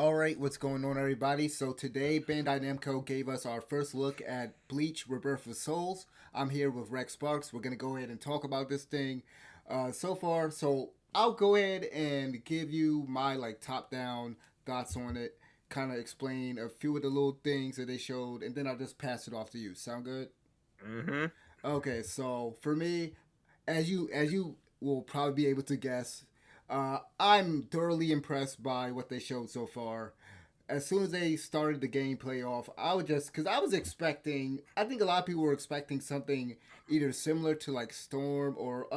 All right, what's going on, everybody? So today, Bandai Namco gave us our first look at Bleach Rebirth of Souls. I'm here with Rex Sparks. We're gonna go ahead and talk about this thing so far. So I'll go ahead and give you my top-down thoughts on it. Kind of explain a few of the little things that they showed, and then I'll just pass it off to you. Sound good? Mm-hmm. Okay, so for me, as you will probably be able to guess, I'm thoroughly impressed by what they showed so far. As soon as they started the gameplay off, I was just because I was expecting. I think a lot of people were expecting something either similar to like Storm or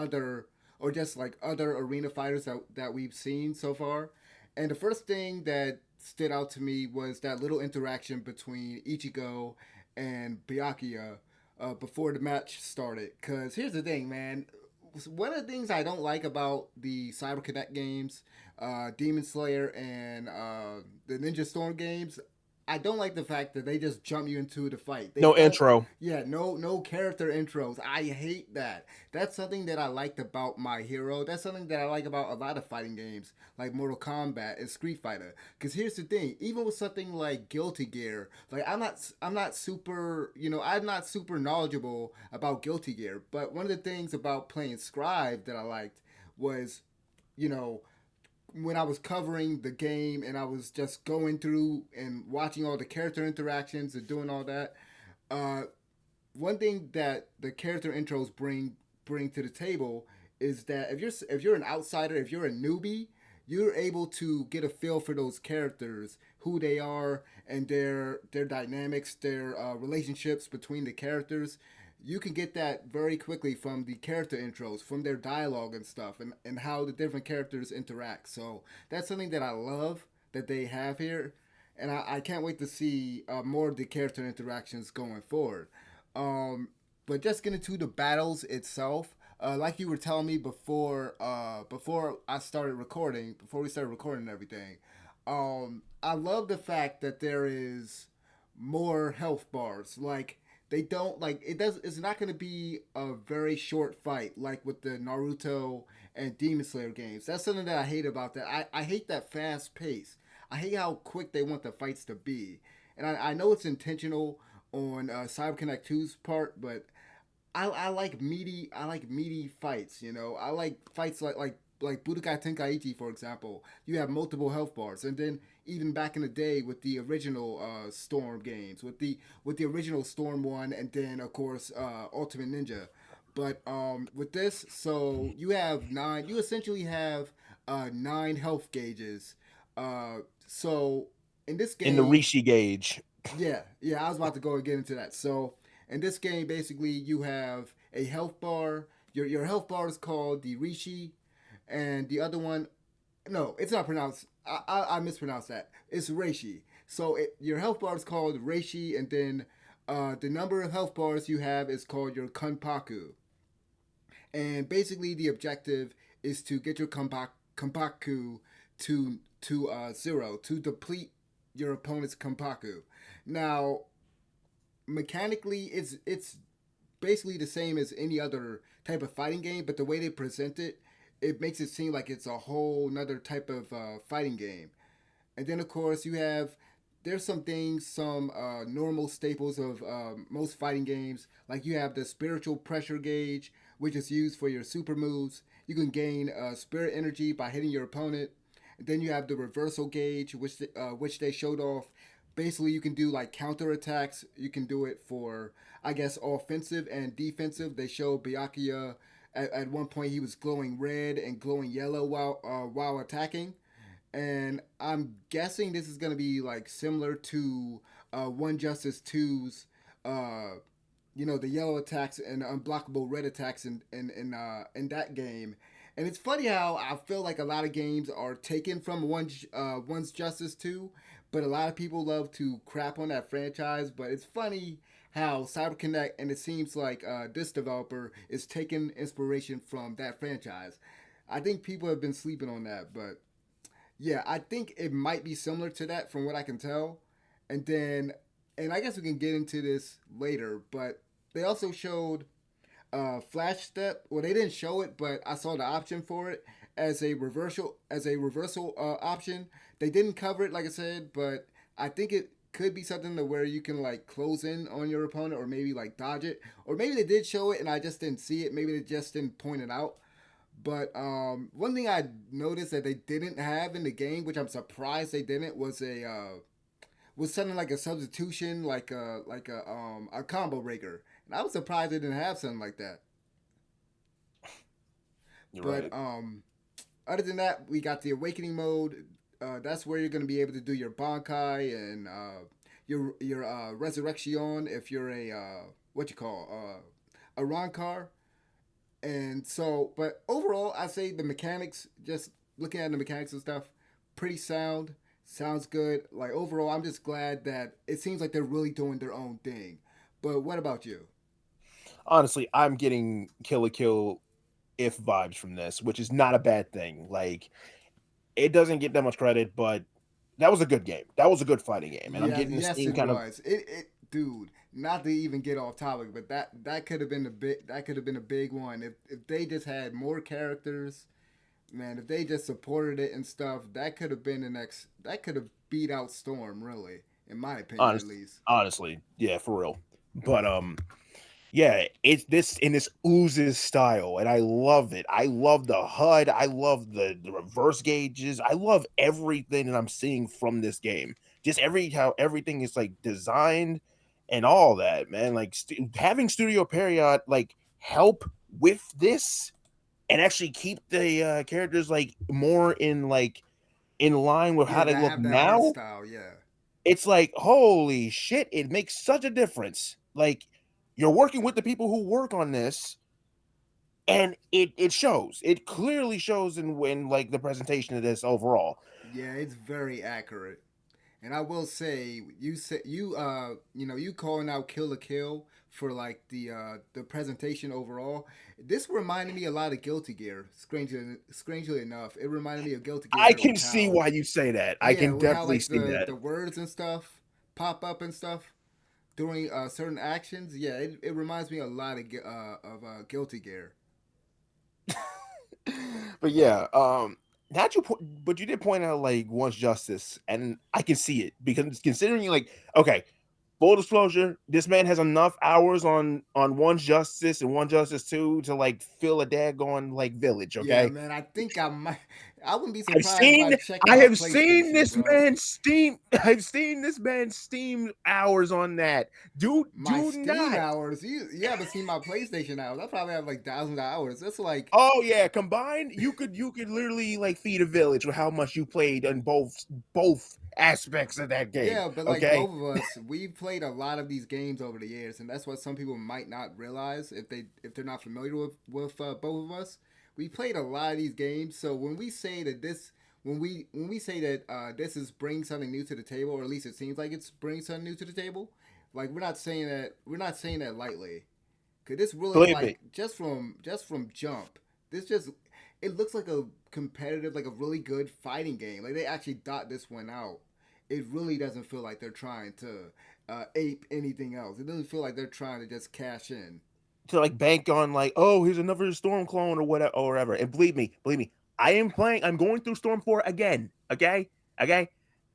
just like other arena fighters that we've seen so far. And the first thing that stood out to me was that little interaction between Ichigo and Byakuya before the match started. Because here's the thing, man. One of the things I don't like about the Cyber Connect games, Demon Slayer and the Ninja Storm games, I don't like the fact that they just jump you into the fight. They No don't. intro. Yeah, no character intros. I hate that. That's something that I liked about My Hero. That's something that I like about a lot of fighting games like Mortal Kombat and Street Fighter. Because here's the thing, even with something like Guilty Gear, like I'm not super, I'm not super knowledgeable about Guilty Gear. But one of the things about playing Scribe that I liked was, you know, when I was covering the game and I was just going through and watching all the character interactions and doing all that. Uh, One thing that the character intros bring to the table is that if you're an outsider, if you're a newbie, you're able to get a feel for those characters, who they are, and their dynamics, their relationships between the characters. You can get that very quickly from the character intros, from their dialogue and stuff, and how the different characters interact. So that's something that I love that they have here, and I can't wait to see more of the character interactions going forward. Um, but just getting to the battles itself, like you were telling me before I started recording, before we started recording everything, I love the fact that there is more health bars. Like they don't like it does. It's not going to be a very short fight like with the Naruto and Demon Slayer games. That's something that I hate about that. I hate that fast pace. I hate how quick they want the fights to be, and I know it's intentional on CyberConnect 2's part, but I like meaty fights. I like fights like Budokai Tenkaichi, for example. You have multiple health bars, and then even back in the day with the original Storm games, with the original Storm one, and then of course Ultimate Ninja. But with this, so you have nine. You essentially have nine health gauges. So in this In the game, Rishi gauge. yeah, I was about to go and get into that. So in this game, basically, you have a health bar. Your health bar is called the Rishi, and the other one, no, it's not pronounced. I mispronounced that. It's Reishi. So your health bar is called Reishi, and then the number of health bars you have is called your Kanpaku. And basically, the objective is to get your Kanpaku to zero to deplete your opponent's Kanpaku. Now, mechanically, it's basically the same as any other type of fighting game, but the way they present it, it makes it seem like it's a whole another type of fighting game. And then of course you have there's some things, some normal staples of most fighting games. Like you have the spiritual pressure gauge, which is used for your super moves. You can gain spirit energy by hitting your opponent. And then you have the reversal gauge, which they showed off. Basically, you can do like counter attacks. You can do it for, I guess, offensive and defensive. They showed Byakuya at one point he was glowing red and glowing yellow while attacking, and I'm guessing this is gonna be like similar to One Justice 2's, the yellow attacks and unblockable red attacks in that game. And it's funny how I feel like a lot of games are taken from One's Justice 2, but a lot of people love to crap on that franchise. But it's funny how CyberConnect and it seems like this developer is taking inspiration from that franchise. I think people have been sleeping on that, but yeah, I think it might be similar to that from what I can tell. And then, and I guess we can get into this later, but they also showed Flash Step. Well, they didn't show it, but I saw the option for it, as a reversal option. They didn't cover it, like I said, but I think it could be something to where you can like close in on your opponent or maybe like dodge it, or maybe they did show it and I just didn't see it. Maybe they just didn't point it out. But one thing I noticed that they didn't have in the game, which I'm surprised they didn't, was something like a substitution, like a combo breaker. And I was surprised they didn't have something like that. You're But right. other than that, we got the awakening mode. That's where you're going to be able to do your bankai and your resurrection if you're a what you call a rankar. And so, but overall, I say the mechanics, just looking at the mechanics and stuff, pretty sound. Sounds good. Like overall, I'm just glad that it seems like they're really doing their own thing. But what about you? Honestly, I'm getting Kill la Kill if vibes from this, which is not a bad thing. Like it doesn't get that much credit, but that was a good game. That was a good fighting game, and I'm Yeah, getting the yes, Steam it kind of was. It, dude. Not to even get off topic, but that could have been a bit. That could have been a big one if they just had more characters. Man, if they just supported it and stuff, that could have been the next. That could have beat out Storm, really, in my opinion, at honest, least. honestly, yeah, for real. But yeah, it's this in this oozes style, and I love it. I love the HUD. I love the reverse gauges. I love everything that I'm seeing from this game. Just how everything is like designed and all that, man. Like having Studio Period like help with this and actually keep the characters like more in line with how Yeah, they that look have that art now. style. Yeah, It's like, holy shit, it makes such a difference. Like, you're working with the people who work on this, and it shows. It clearly shows in when like the presentation of this overall. yeah, it's very accurate. And I will say, you know, you calling out Kill la Kill for like the presentation overall. This reminded me a lot of Guilty Gear. Strangely enough, it reminded me of Guilty I Gear can with see how, why you say that. I yeah, can with how definitely like see that. the words and stuff pop up and stuff during certain actions. Yeah, it reminds me a lot of Guilty Gear. But yeah, not you, but you did point out like once justice, and I can see it because considering like okay, full disclosure, this man has enough hours on one justice and one justice two to like fill a daggone like village. Yeah, Okay, man, I think I might. I wouldn't be I've surprised if I seen check I my have seen PlayStation, this bro. man Steam. I've seen this man Steam hours on that. My Do Steam not. hours. You haven't seen my PlayStation hours. I probably have like thousands of hours. That's like Oh yeah, combined, you could literally like feed a village with how much you played on both aspects of that game. yeah, but like Okay, both of us, we've played a lot of these games over the years, and that's what some people might not realize if they're not familiar with both of us. We played a lot of these games, so when we say that when we say that this is bringing something new to the table, or at least it seems like it's bringing something new to the table, like we're not saying that lightly. Cause this really believe me. like just from jump, this just it looks like a competitive, like a really good fighting game. Like they actually thought this one out. It really doesn't feel like they're trying to ape anything else. It doesn't feel like they're trying to just cash in. To like bank on like, oh, here's another Storm clone or whatever. And believe me, I am playing. I'm going through Storm 4 again. Okay, okay.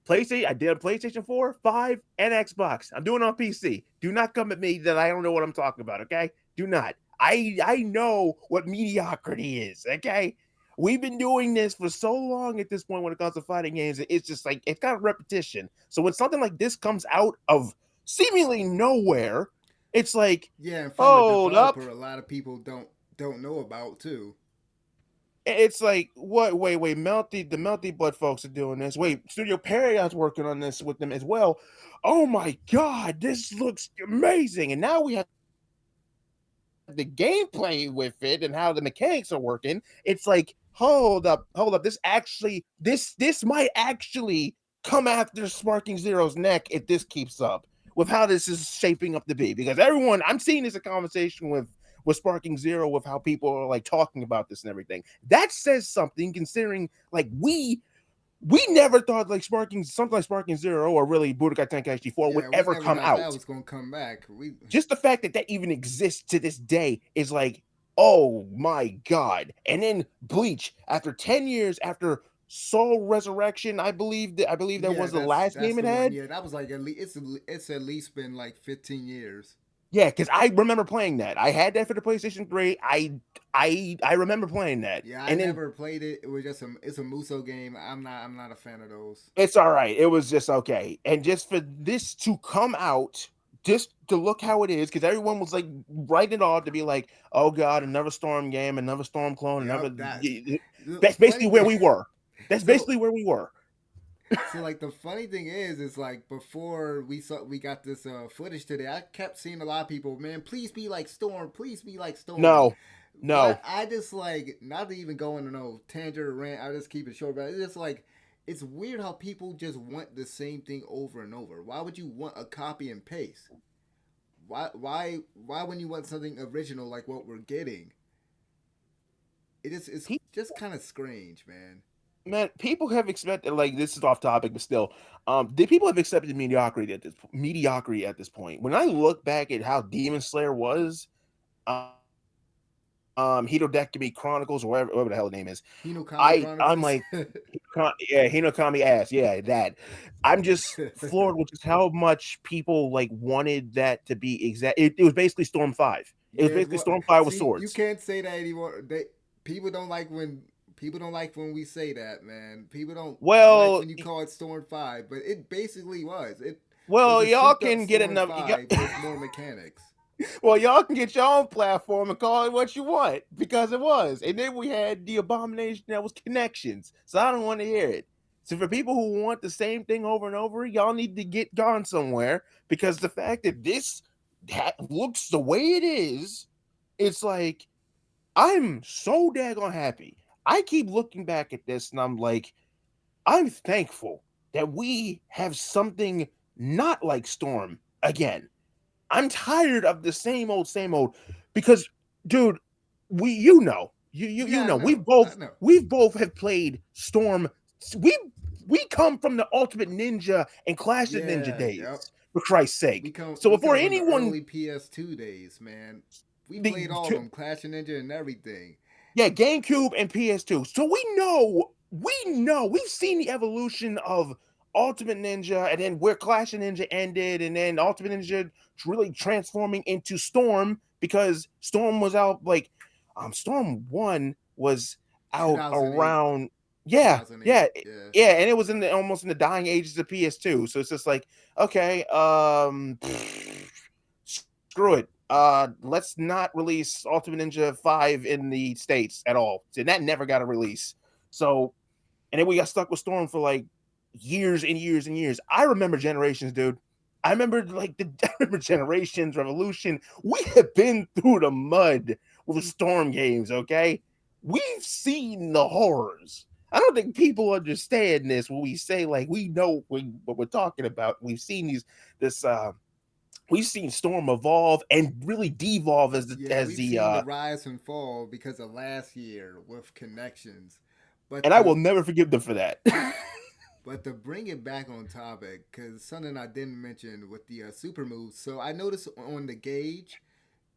PlayStation. I did on PlayStation 4, 5, and Xbox. I'm doing it on PC. Do not come at me that I don't know what I'm talking about. Okay, do not. I know what mediocrity is. Okay. We've been doing this for so long at this point when it comes to fighting games. It's just like it's got repetition. So when something like this comes out of seemingly nowhere, it's like, Yeah, and from a hold up. developer, a lot of people don't know about too. It's like, what? Wait. The Melty Blood folks are doing this. Wait, Studio Period's working on this with them as well. Oh my god, this looks amazing. And now we have the gameplay with it and how the mechanics are working. It's like, hold up. This might actually come after Sparking Zero's neck if this keeps up with how this is shaping up to be. Because everyone, I'm seeing this a conversation with Sparking Zero with how people are like talking about this and everything. That says something considering like we never thought like Sparking something like Sparking Zero or really Budokai Tenkaichi 4 would Yeah, we ever never come thought that out. was gonna come back. We Just the fact that that even exists to this day is like, Oh my god. And then Bleach, after 10 years after Soul Resurrection, I believe that Yeah, was the that's last that's game it the one. had. Yeah, that was like at least it's at least been like 15 years. Yeah, because I remember playing that. I had that for the PlayStation 3. I remember playing that. Yeah, I And then never played it. It was just it's a Muso game. I'm not a fan of those. it's all right. It was just okay. And just for this to come out, just to look how it is, because everyone was like writing it off to be like, oh God, another Storm game, another Storm clone, another. Yep, that the That's funny basically where thing. we were. That's So basically where we were. so like the funny thing is like before we got this footage today, I kept seeing a lot of people, man, please be like Storm, please be like Storm. No, But no. I just like not to even go into no tangent or rant. I just keep it short. But it's just like it's weird how people just want the same thing over and over. Why would you want a copy and paste? Why when you want something original like what we're getting? It's just kind of strange, man. Man, people have expected, like, this is off topic, but still, the people have accepted mediocrity at this point. When I look back at how Demon Slayer was, Hidodekami Chronicles, or whatever the hell the name is, Hinokami I'm Chronicles. like, yeah, Hinokami ass, yeah, that. I'm just floored with just how much people like wanted that to be exact. It was basically Storm 5. It was Yeah, basically what? Storm 5 with See, you swords. can't say that anymore. They people don't like when we say that, man. People don't like Well, when you call it Storm Five, but it basically was. It was well, a y'all souped up can get Storm enough. Five with more mechanics. Well, y'all can get your own platform and call it what you want because it was. And then we had the abomination that was connections. So I don't want to hear it. So for people who want the same thing over and over, y'all need to get gone somewhere because the fact that this that looks the way it is, it's like I'm so daggone happy. I keep looking back at this and I'm like, I'm thankful that we have something not like Storm again. I'm tired of the same old because dude, you Yeah, know, I know. we've both have played Storm. We we come from the Ultimate Ninja and Clash of Ninja Yeah, yep. days, for Christ's sake. So We before come from the anyone early PS2 days, man. We the played all of them, Clash of Ninja and everything. yeah, GameCube and PS2. So we know, we've seen the evolution of Ultimate Ninja, and then where Clash of Ninja ended, and then Ultimate Ninja really transforming into Storm because Storm was out like Storm 1 was out 2008, around yeah, 2008. yeah, Yeah. yeah, and it was in the almost in the dying ages of PS2. So it's just like, okay, screw it. Let's not release Ultimate Ninja 5 in the States at all. And that never got a release. So, and then we got stuck with Storm for like years and years and years. I remember Generations, dude. I remember I remember Generations, Revolution. We have been through the mud with Storm games, okay? We've seen the horrors. I don't think people understand this when we say like we know what we're talking about. We've seen this we've seen Storm evolve and really devolve Yeah, as we've the seen the rise and fall because of last year with connections. But and I to will never forgive them for that. but to bring it back on topic, because something I didn't mention with the super moves. So I noticed on the gauge,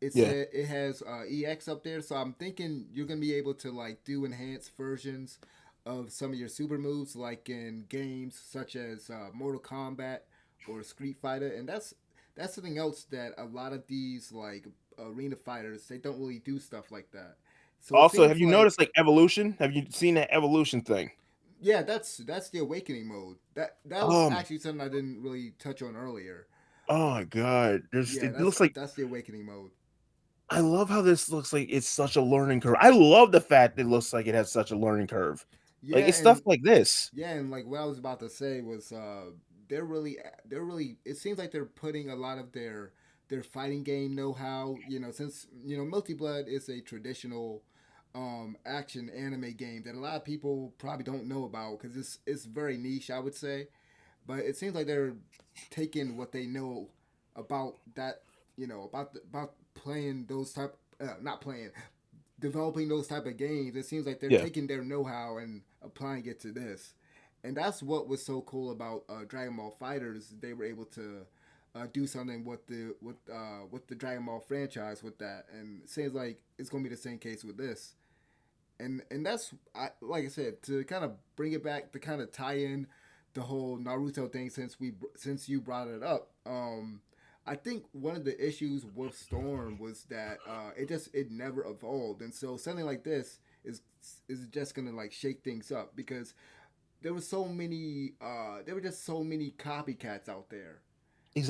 it Yeah. said it has EX up there. So I'm thinking you're gonna be able to like do enhanced versions of some of your super moves, like in games such as Mortal Kombat or Street Fighter, and that's something else that a lot of these like arena fighters they don't really do stuff like that. So it Also, have seems you like noticed like evolution? Have you seen that evolution thing? yeah, that's the awakening mode. That was Um, actually something I didn't really touch on earlier. oh my god. Yeah, It looks like that's the awakening mode. I love how this looks like it's such a learning curve. I love the fact that it looks like it has such a learning curve. Like Yeah, it's stuff and like this. yeah, and like what I was about to say was they're really it seems like they're putting a lot of their fighting game know-how, since Multi Blood is a traditional action anime game that a lot of people probably don't know about because it's very niche, I would say. But it seems like they're taking what they know about that, about playing those type not playing developing those type of games. It seems like they're Yeah. taking their know-how and applying it to this, and that's what was so cool about Dragon Ball Fighters. They were able to do something with the Dragon Ball franchise with that, and it seems like it's gonna be the same case with this. And that's like I said, to kind of bring it back to kind of tie in the whole Naruto thing, since you brought it up. I think one of the issues with Storm was that it never evolved, and so something like this is just gonna like shake things up because there were just so many copycats out there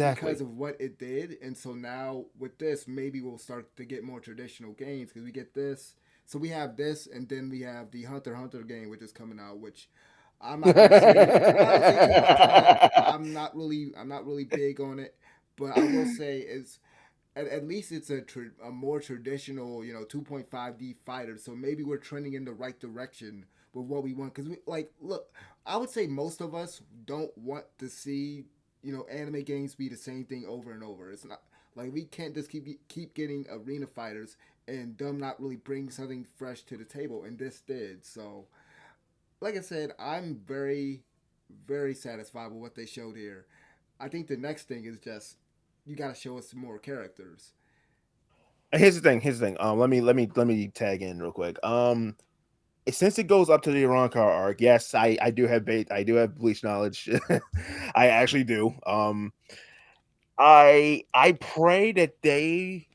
because Exactly. of what it did. And so now with this, maybe we'll start to get more traditional games because we get this. So we have this, and then we have the Hunter x Hunter game, which is coming out. Which I'm not gonna say too much on it. I'm not really big on it, but I will say is at least it's a more traditional, 2.5D fighter. So maybe we're trending in the right direction with what we want. Because we like, look, I would say most of us don't want to see, anime games be the same thing over and over. It's not like we can't just keep getting arena fighters and them not really bring something fresh to the table. And this did. So, like I said, I'm very, very satisfied with what they showed here. I think the next thing is just you got to show us some more characters. Here's the thing. Here's the thing. Let me tag in real quick. Since it goes up to the Iran car arc, yes, I do have I do have bleach knowledge. I actually do. I pray that they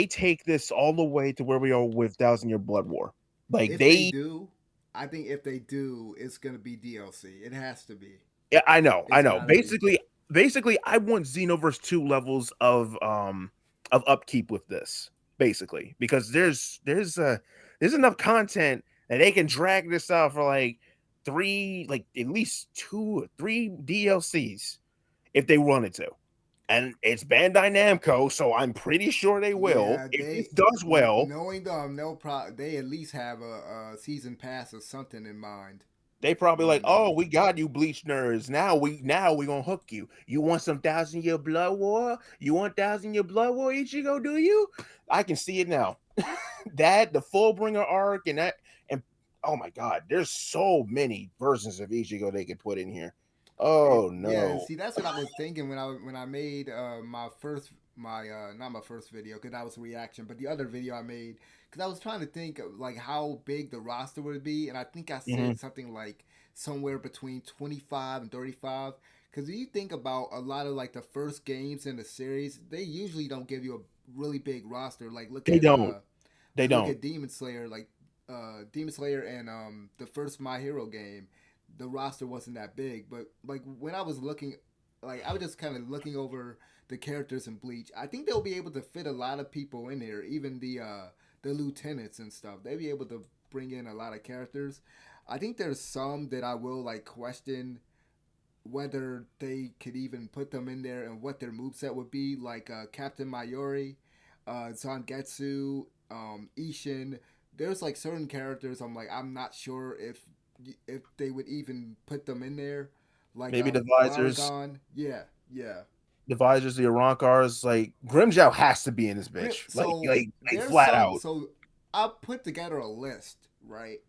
take this all the way to where we are with Thousand Year Blood War. Like If they they do, I think if they do, it's gonna be DLC. It has to be. Yeah, I know, I It's know. gotta be. Basically, I want Xenoverse 2 levels of upkeep with this, basically, because there's enough content that they can drag this out for like three, like at least 2 or 3 DLCs if they wanted to. And it's Bandai Namco, so I'm pretty sure they will. Yeah, If this does well, knowing them, they at least have a season pass or something in mind. they probably like, Knowing oh, them. we got you, Bleach nerds. Now we gonna hook you. You want some Thousand Year Blood War? You want Thousand Year Blood War, Ichigo? Do you? I can see it now. That the Fullbringer arc and oh my god, there's so many versions of Ichigo they could put in here. Oh Yeah, and no. see, that's what I was thinking when I made my not my first video because that was a reaction, but the other video I made because I was trying to think of like how big the roster would be, and I think I Hmm. said something like somewhere between 25 and 35. Because if you think about a lot of like the first games in the series, they usually don't give you a really big roster. They don't. They Look don't. at Demon Slayer, Demon Slayer and the first My Hero game, the roster wasn't that big. But like when I was looking, like I was just kind of looking over the characters in Bleach. I think they'll be able to fit a lot of people in here, even the lieutenants and stuff. They'll be able to bring in a lot of characters. I think there's some that I will like question whether they could even put them in there and what their moveset would be, like Captain Mayuri, Zangetsu, Ishin. There's like certain characters I'm not sure if they would even put them in there, like Maybe Baragon. Yeah, yeah. the visors, the Arankars, like Grimjow has to be in this Grim. bitch. So Like there's flat some. out. So I put together a list, right?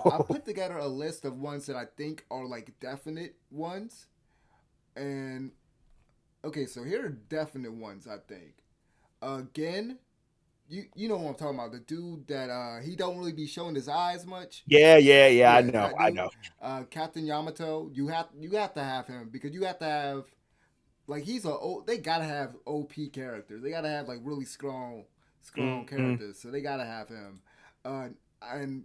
I Oh. put together a list of ones that I think are like definite ones, and okay, so here are definite ones I think. Again, you know what I'm talking about. The dude that he don't really be showing his eyes much. Yeah, I Yeah, know. that I dude. know. Captain Yamato. You have to have him because you have to have like they gotta have OP characters. They gotta have like really strong Mm-hmm. characters. So they gotta have him. Uh, and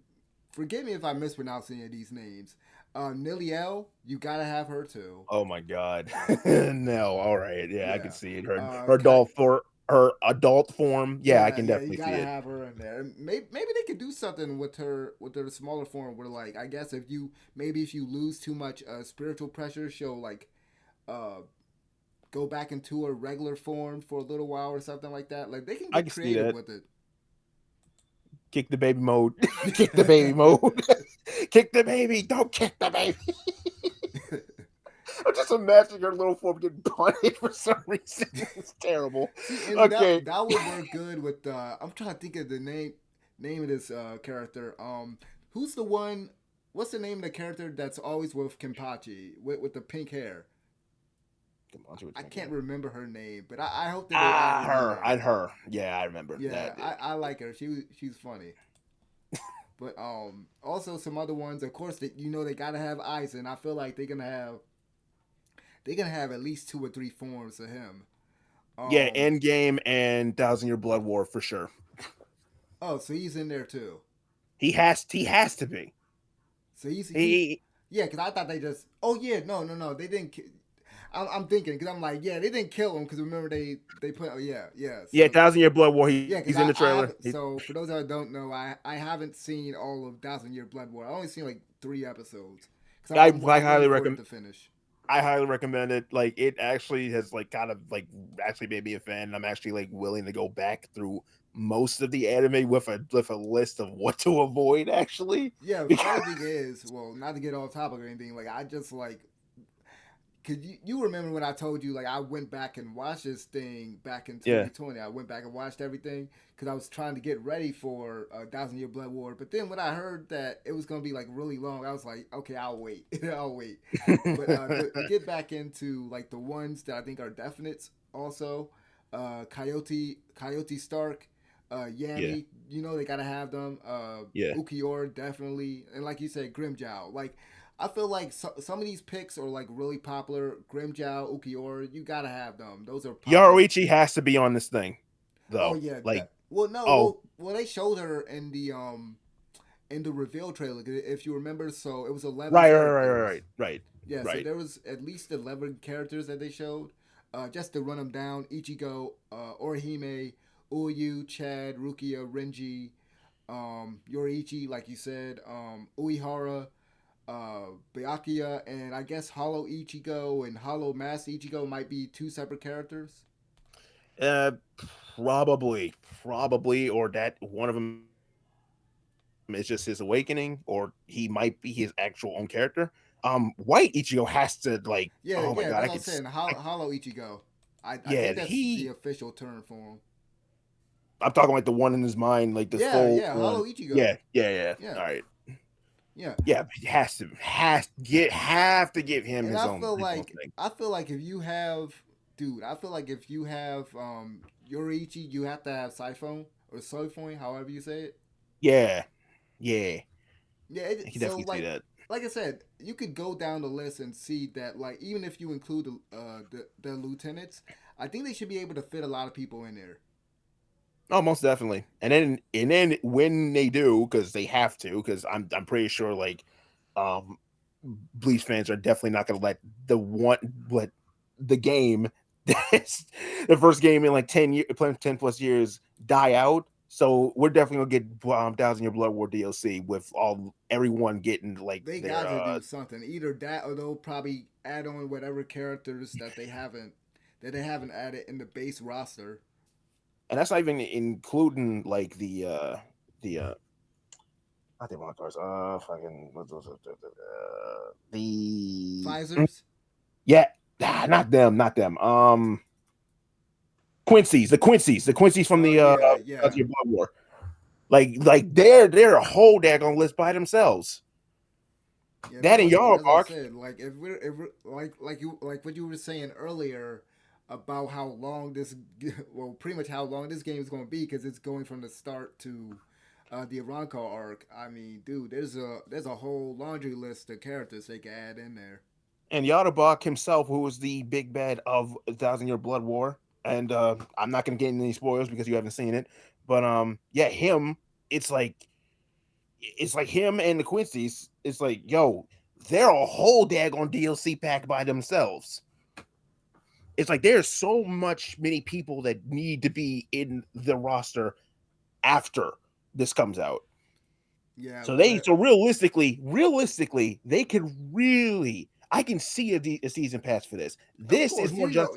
forgive me if I mispronounce any of these names. Niliel, you gotta have her too. Oh my god. No, all right. Yeah, I can Yeah. see it. Her Uh, her Ka- adult for her adult form. Yeah, I Yeah, can yeah, you definitely see gotta it. have her in there. And maybe they could do something with her smaller form. Where like I guess if you lose too much spiritual pressure, she'll like uh go back into her regular form for a little while or something like that. Like they can I get can see creative that. with it. Kick the baby mode. Kick the baby mode. Kick the baby. Don't kick the baby. I'm just imagining her little form getting punted for some reason. It's terrible. See, and Okay. that would work good with. I'm trying to think of the name of this character. Who's the one? What's the name of the character that's always with Kenpachi with the pink hair? Come on, see what I you're thinking can't of. remember her name, but I hope that they add Ah, her in her, there. and her. Yeah, I remember Yeah, that. I like her. She's funny. But also some other ones. Of course, that they gotta have Eisen. I feel like they're gonna have at least two or three forms of him. Yeah, Um. Endgame and Thousand Year Blood War for sure. Oh, so he's in there too. He has to be. So he's He yeah. Because I thought they just. Oh yeah, no, no, no. They didn't. I'm thinking because I'm like, yeah, they didn't kill him because remember they put. Oh yeah, yeah. yeah, So Thousand Year Blood War. yeah, He's in because the I trailer. haven't. So for those that don't know, I haven't seen all of Thousand Year Blood War. I only seen like 3 episodes because I I'm waiting highly for it recommend. to finish. I highly recommend it. Like it actually has like kind of like actually made me a fan. And I'm actually like willing to go back through most of the anime with a list of what to avoid actually Yeah, the because funny thing is, well, not to get off topic or anything, like I just like cause you remember when I told you like I went back and watched this thing back in yeah 2020. I went back and watched everything because I was trying to get ready for Thousand Year Blood War. But then when I heard that it was gonna be like really long, I was like, okay, I'll wait, I'll wait. But to get back into like the ones that I think are definites, also, Coyote Stark, yeah Yami, they gotta have them. yeah. Ukior definitely, and like you said, Grimjow, like. I feel like some of these picks are like really popular. Grimjow, Ukiora, you gotta have them. Those are popular. Yaroichi has to be on this thing Oh though. yeah, Like well no, oh well they showed her in the reveal trailer if you remember. So it was 11 right right right characters. right right Yeah, so right. there was at least 11 characters that they showed. Just to run them down: Ichigo, Orihime, Uyu, Chad, Rukia, Renji, Yoriichi, like you said, Uehara, Byakuya, and I guess Hollow Ichigo and Hollow Master Ichigo might be two separate characters. Uh, probably, or that one of them is just his awakening, or he might be his actual own character. White Ichigo has to like. Yeah, Oh my yeah, god, that's I what I'm could. saying. Hollow Ichigo. I Yeah, think that's the he. official term for him. I'm talking like the one in his mind, like the Yeah, full yeah, one. Hollow Ichigo. Yeah. Yeah, All right. yeah. Yeah, he have to give him And I feel his own like thing. I feel like if you have, dude, I feel like if you have Yoriichi, you have to have Siphon or Siphon, however you say it. Yeah, yeah, Yeah, I can so definitely see that. like I said, you could go down the list and see that like even if you include the lieutenants, I think they should be able to fit a lot of people in there. Oh, most definitely. And then when they do, because they have to, because I'm pretty sure like um Bleach fans are definitely not gonna let the game that's the first game in like 10 years 10 plus years die out. So we're definitely gonna get Thousand Year Blood War DLC with all everyone getting like They their got to do something, either that or they'll probably add on whatever characters that they haven't added in the base roster. and that's not even including like the not the Immortal cars. Fucking the Pfizer's. yeah, not them, not them. The Quincy's from Oh the yeah, yeah, Blood War. Like they're a whole daggone list by themselves. yeah. That and That's what I Yarbark. said. Like if we're like what you were saying earlier about how long this well pretty much how long this game is going to be because it's going from the start to the Aranco arc. I mean, dude, there's a whole laundry list of characters they can add in there. And Yarbok himself, who was the big bad of Thousand Year Blood War. And I'm not gonna get into any spoilers because you haven't seen it. But yeah, him, it's like it's like him and the Quincy's, it's like, yo, they're a whole daggone DLC pack by themselves. It's like there's so much many people that need to be in the roster after this comes out. Yeah, So realistically, they could really I can see a season pass for this. of This is course, more just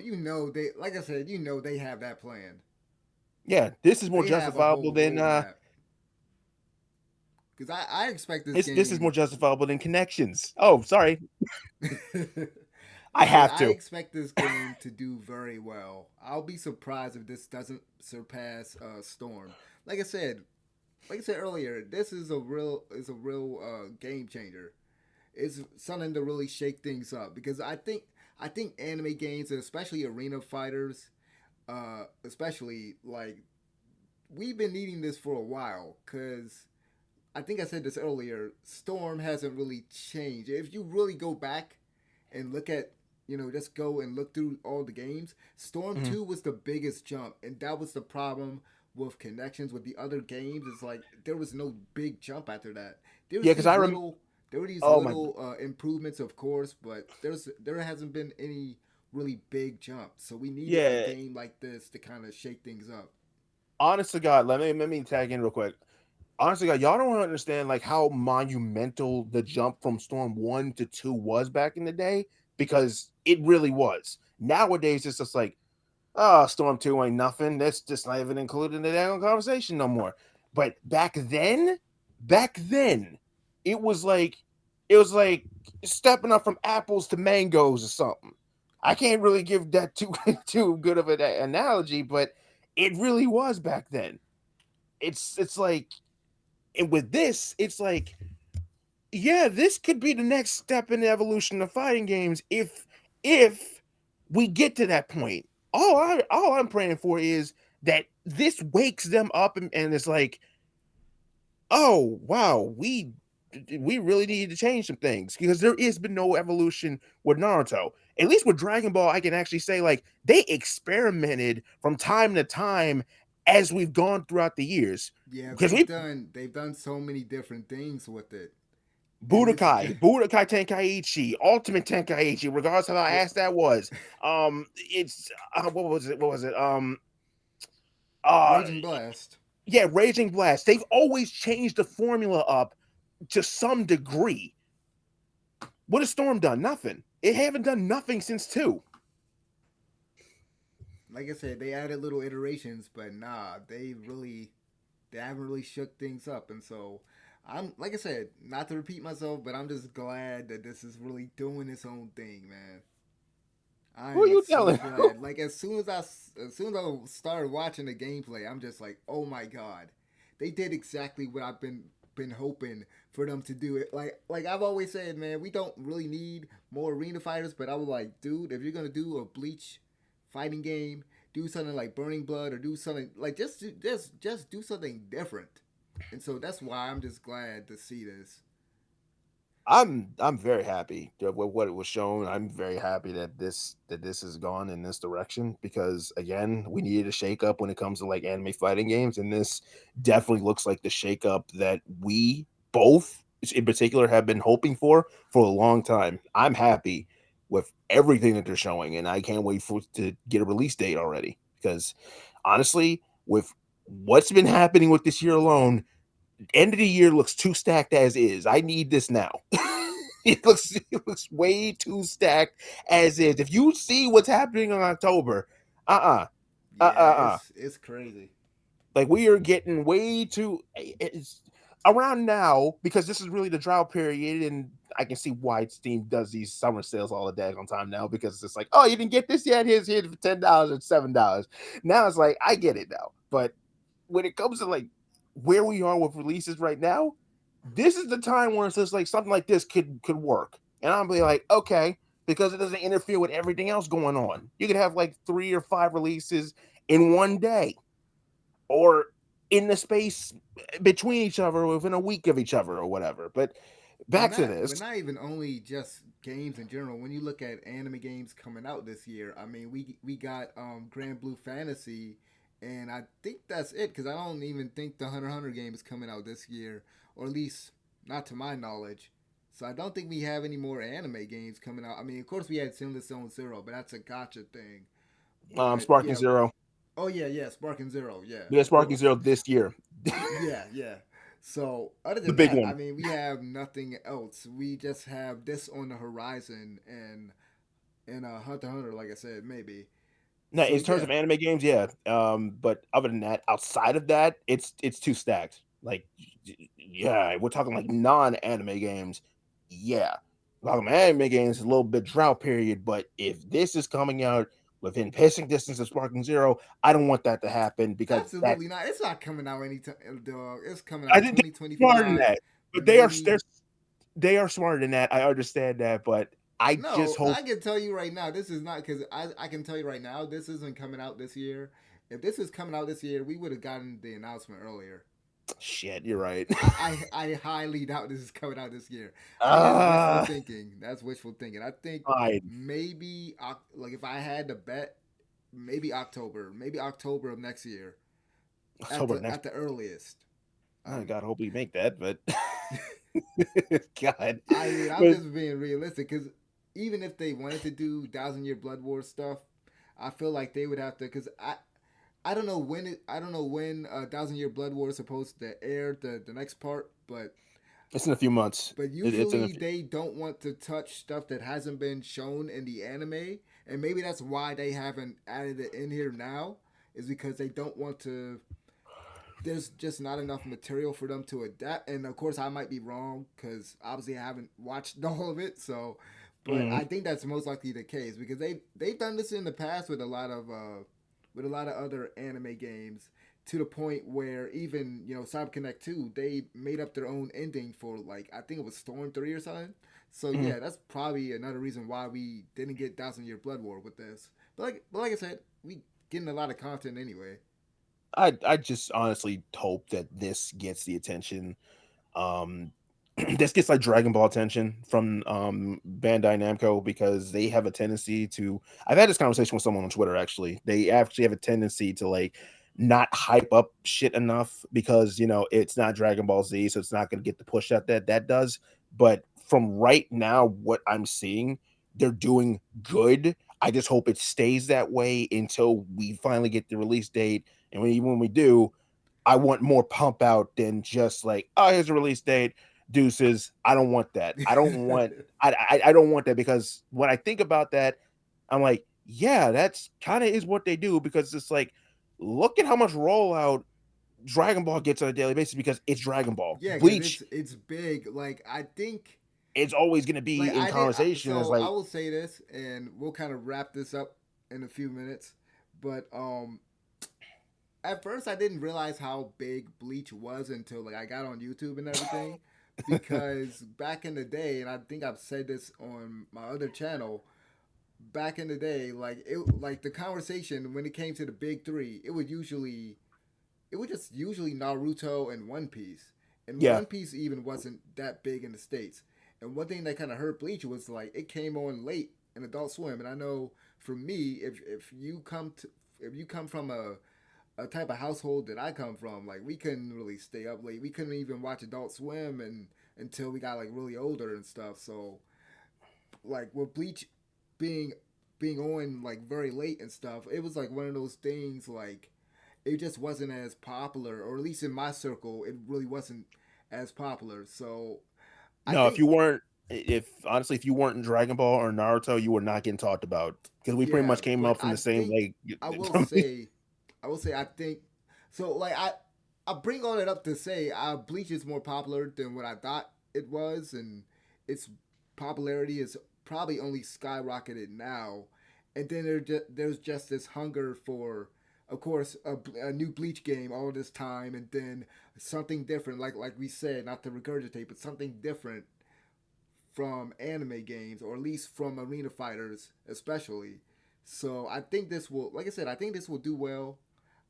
they like I said, they have that planned. yeah, this is more They have a justifiable whole than roadmap. Because I expect this this is more game. justifiable than connections. Oh, sorry. I I said have I to. expect this game to do very well. I'll be surprised if this doesn't surpass Storm. Like I said, like I said earlier, this is a real game changer. It's something to really shake things up because I think I think anime games, and especially arena fighters, especially like we've been needing this for a while because I think I said this earlier. Storm hasn't really changed. If you really go back and look at, just go and look through all the games, Storm Mhm. 2 was the biggest jump, and that was the problem with connections with the other games. It's like there was no big jump after that. There Yeah, was because these I remember. little there were these Oh my. little improvements, of course, but there hasn't been any really big jumps. So we needed a Yeah. game like this to kind of shake things up. Honest to God, let me tag in real quick. Honestly, God, y'all don't understand like how monumental the jump from Storm 1 to 2 was back in the day, because it really was. Nowadays, it's just like, oh, Storm 2 ain't nothing. That's just not even included in the damn conversation no more. But back then, it was like it was like stepping up from apples to mangoes or something. I can't really give that too too good of an analogy, but it really was back then. It's like, and with this, it's like, yeah, this could be the next step in the evolution of fighting games if we get to that point. All I'm praying for is that this wakes them up, and it's like, oh wow, we really need to change some things, because there has been no evolution with Naruto. At least with Dragon Ball, I can actually say like they experimented from time to time as we've gone throughout the years. Yeah, Because we they've done so many different things with it, and it's just Budokai Tenkaichi, Ultimate Tenkaichi, regardless of how well, ass that was. It's what was it? What was it? Uh, Raging Blast. yeah, Raging Blast. They've always changed the formula up to some degree. What has Storm done? Nothing. It haven't done nothing since two. Like I said, they added little iterations, but nah, they haven't really shook things up, and so I'm like I said, not to repeat myself, but I'm just glad that this is really doing its own thing, man. I Who are am you so telling? glad. Like as soon as I started watching the gameplay, I'm just like, oh my god, they did exactly what I've been hoping for them to do. It like I've always said, man, we don't really need more arena fighters, but I was like, dude, if you're gonna do a Bleach fighting game, do something like Burning Blood or do something like just do something different. And so that's why I'm just glad to see this. I'm very happy with what it was shown. I'm very happy that this has gone in this direction, because again, we needed a shake up when it comes to like anime fighting games, and this definitely looks like the shake up that we both in particular have been hoping for a long time. I'm happy with everything that they're showing, and I can't wait for to get a release date already, because honestly, with what's been happening with this year alone, end of the year looks too stacked as is. I need this now. It looks way too stacked as is. If you see what's happening in October, uh Yeah, it's crazy. like we are getting way too. It's around now, because this is really the drought period, and I can see why Steam does these summer sales all the daggone time now, because it's like, oh, you didn't get this yet? Here's for $10 or $7. Now it's like, I get it now, but when it comes to like where we are with releases right now, this is the time where it's just like something like this could work. And I'll be like, okay, because it doesn't interfere with everything else going on. You could have like 3 or 5 releases in one day, or in the space between each other within a week of each other or whatever. But back to But this. not even only just games in general. When you look at anime games coming out this year, I mean, we got Grand Blue Fantasy, and I think that's it because I don't even think the Hunter game is coming out this year, or at least not to my knowledge. So I don't think we have any more anime games coming out. I mean, of course we had Zenless Zone Zero, but that's a gotcha thing. But Sparking yeah, Zero. oh yeah, yeah, Sparking Zero, yeah, We have of Sparking course. Zero this year. Yeah, yeah. So other The than big that, I one. mean, we have nothing else. We just have this on the horizon, and Hunter x Hunter, like I said, maybe. No, So in terms yeah, of anime games, yeah. But other than that, outside of that, it's too stacked. Like, yeah, we're talking like non-anime games. Yeah, talking anime games is a little bit drought period. But if this is coming out within pissing distance of Sparking Zero, I don't want that to happen, because that absolutely not. It's not coming out anytime, dog. It's coming I out think they're smarter than 2025, that. But maybe. they are smarter than that. I understand that, but I just No, hope. I can tell you right now, this is not because I can tell you right now, this isn't coming out this year. If this is coming out this year, we would have gotten the announcement earlier. Shit, you're right. I highly doubt this is coming out this year. I think that's wishful Ah, thinking. That's wishful thinking. I think fine. maybe like if I had to bet, maybe October of next year October next. at the earliest. Oh Um, God, I hope we make that. But God, I mean, I'm but just being realistic because even if they wanted to do Thousand Year Blood War stuff, I feel like they would have to because I don't know when Thousand Year Blood War is supposed to air the next part, it's in a few months. It's in a usually few. they don't want to touch stuff that hasn't been shown in the anime, and maybe that's why they haven't added it in here now, is because they don't want to. There's just not enough material for them to adapt, and of course I might be wrong because obviously I haven't watched all of it. So, but Mm. I think that's most likely the case because they've done this in the past with a lot of other anime games to the point where even Cyber Connect 2 they made up their own ending for like I think it was Storm 3 or something. So Mm. yeah, that's probably another reason why we didn't get Thousand Year Blood War with this. But like I said, we getting a lot of content anyway. I just honestly hope that this gets the attention. Um, this gets like Dragon Ball attention from Bandai Namco because they have a tendency to. I've had this conversation with someone on Twitter actually. They actually have a tendency to like not hype up shit enough because it's not Dragon Ball Z, so it's not going to get the push out that does. But from right now, what I'm seeing, they're doing good. I just hope it stays that way until we finally get the release date, and when we do, I want more pump out than just like, oh, here's a release date, deuces. I don't want that. I don't want. I don't want that because when I think about that, I'm like, yeah, that's kind of is what they do because it's like, look at how much rollout Dragon Ball gets on a daily basis because it's Dragon Ball. Yeah, because Bleach it's big. Like I think, is always going to be like in I did. conversation. It's So I like, will say this, and we'll kind of wrap this up in a few minutes. But at first I didn't realize how big Bleach was until like I got on YouTube and everything. Because back in the day, and I think I've said this on my other channel, back in the day, like the conversation when it came to the big three, it was just usually Naruto and One Piece. And yeah, One Piece even wasn't that big in the States. And one thing that kind of hurt Bleach was like it came on late in Adult Swim. And I know for me, if you come from a type of household that I come from, like we couldn't really stay up late. We couldn't even watch Adult Swim and until we got like really older and stuff. So like with Bleach being being on like very late and stuff, it was like one of those things like it just wasn't as popular, or at least in my circle, it really wasn't as popular. So I no, if think, you weren't, if honestly, if you weren't in Dragon Ball or Naruto, you were not getting talked about because we pretty yeah, much came but up from the same like I will from. say, I think so. Like I bring all that up to say, Bleach is more popular than what I thought it was, and its popularity is probably only skyrocketed now. And then there's just this hunger for, of course, a new Bleach game all this time, and then something different, like we said, not to regurgitate, but something different from anime games, or at least from arena fighters, especially. So I think this will, like I said, I think this will do well.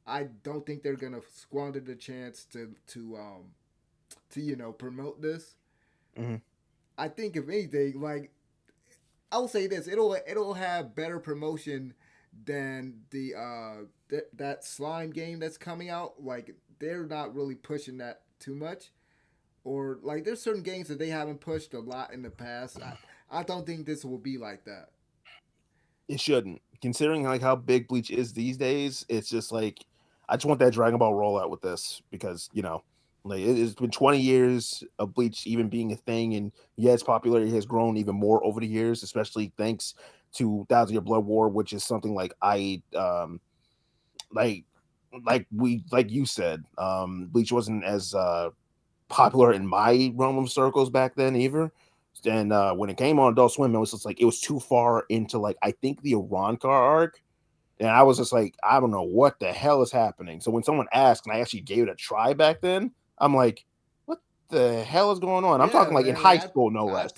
I don't think they're gonna squander the chance to promote this. Mhm. I think if anything, like I will say this, it'll have better promotion than that slime game that's coming out. Like they're not really pushing that too much, or like there's certain games that they haven't pushed a lot in the past. I don't think this will be like that. It shouldn't. Considering like how big Bleach is these days, it's just like I just want that Dragon Ball rollout with this because like it's been 20 years of Bleach even being a thing, and yeah, its popularity has grown even more over the years, especially thanks to Thousand Year Blood War, which is something like I like like you said, Bleach wasn't as popular in my realm of circles back then either. And when it came on Adult Swim, it was just like it was too far into like I think the Arankar arc, and I was just like, I don't know what the hell is happening. So when someone asked, and I actually gave it a try back then, I'm like, what? the hell is going on? I'm Yeah, talking like in man. Like high school, no less.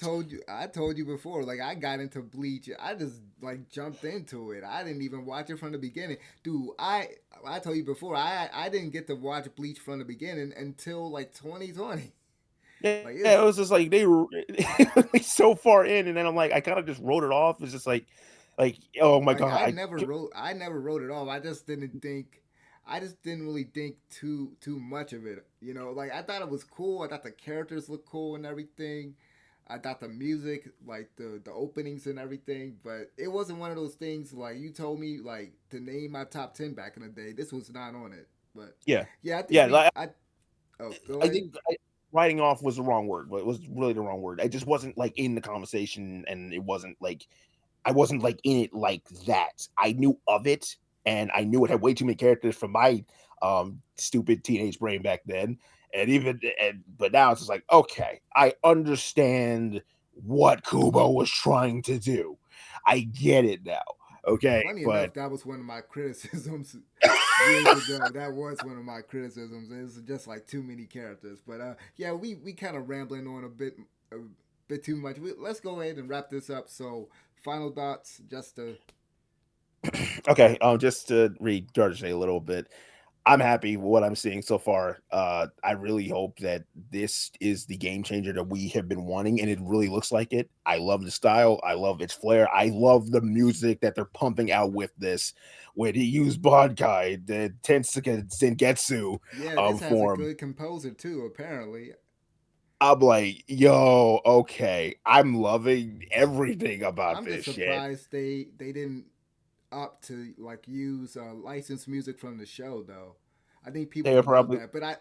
I told you before. Like I got into Bleach. I just like jumped into it. I didn't even watch it from the beginning, dude. I told you before. I didn't get to watch Bleach from the beginning until like 2020. Yeah, Like it it's was just like they were like so far in, and then I'm like, I kind of just wrote it off. It's just like oh my like god, I never wrote it off. I just didn't really think too much of it. You know, like I thought it was cool. I thought the characters looked cool and everything. I thought the music, like the openings and everything, but it wasn't one of those things like you told me like to name my top 10 back in the day. This was not on it. But yeah, yeah, I think yeah. we Like, I oh go I ahead. think writing off was the wrong word, but it was really the wrong word. I just wasn't like in the conversation, and it wasn't like I wasn't like in it like that. I knew of it, and I knew it had way too many characters for my stupid teenage brain back then. But now it's just like, okay, I understand what Kubo was trying to do. I get it now. Okay, Funny but enough, that was one of my criticisms years ago. That was one of my criticisms. It was just like too many characters. But yeah, we kind of rambling on a bit too much. Let's go ahead and wrap this up. So final thoughts, just to okay, just to regurgitate a little bit, I'm happy with what I'm seeing so far. I really hope that this is the game changer that we have been wanting, and it really looks like it. I love the style. I love its flair. I love the music that they're pumping out with this. When he used Bonkai, the Tensuke Sengetsu yeah, this has a form, good composer too. Apparently, I'm like, yo, okay. I'm loving everything about I'm just this shit. surprised they didn't opt to like use licensed music from the show though. I think people They are would love probably that. But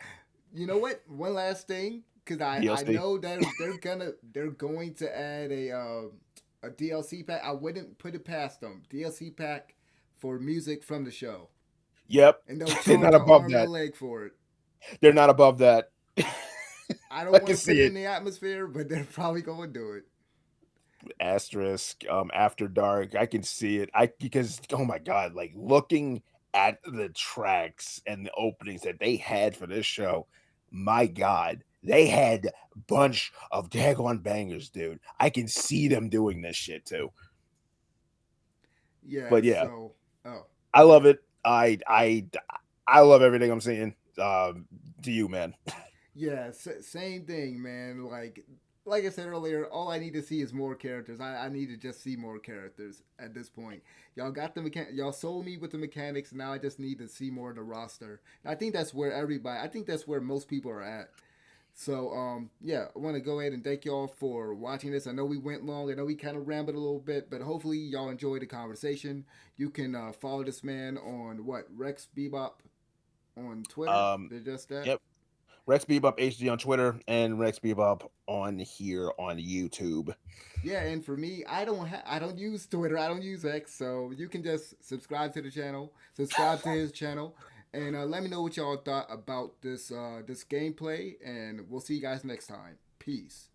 you know what? One last thing, because I DLC. know they're going to add a DLC pack. I wouldn't put it past them. DLC pack for music from the show, Yep. and they'll They're charge not an above arm and a that. leg for it. They're not above that. I I don't want can to put see it in it. the atmosphere, but they're probably going to do it. Asterisk after dark, I can see it. I Because oh my god, like looking at the tracks and the openings that they had for this show, my god, they had a bunch of daggone bangers, dude. I can see them doing this shit too. Yeah. But yeah, So, oh, I go love ahead. it. I love everything I'm seeing. To you, man. Yeah, same thing, man. Like I said earlier, all I need to see is more characters. I need to just see more characters at this point. Y'all got the y'all sold me with the mechanics. Now I just need to see more of the roster. And I think that's where everybody. I think that's where most people are at. So yeah, I want to go ahead and thank y'all for watching this. I know we went long. I know we kind of rambled a little bit, but hopefully y'all enjoyed the conversation. You can follow this man on what Rex Bebop on Twitter. Um, They're just that. yep. Rex Bebop HD on Twitter and Rex Bebop on here on YouTube. Yeah, and for me, I don't use Twitter. I don't use X, so you can just subscribe to the channel, subscribe to his channel, and let me know what y'all thought about this gameplay. And we'll see you guys next time. Peace.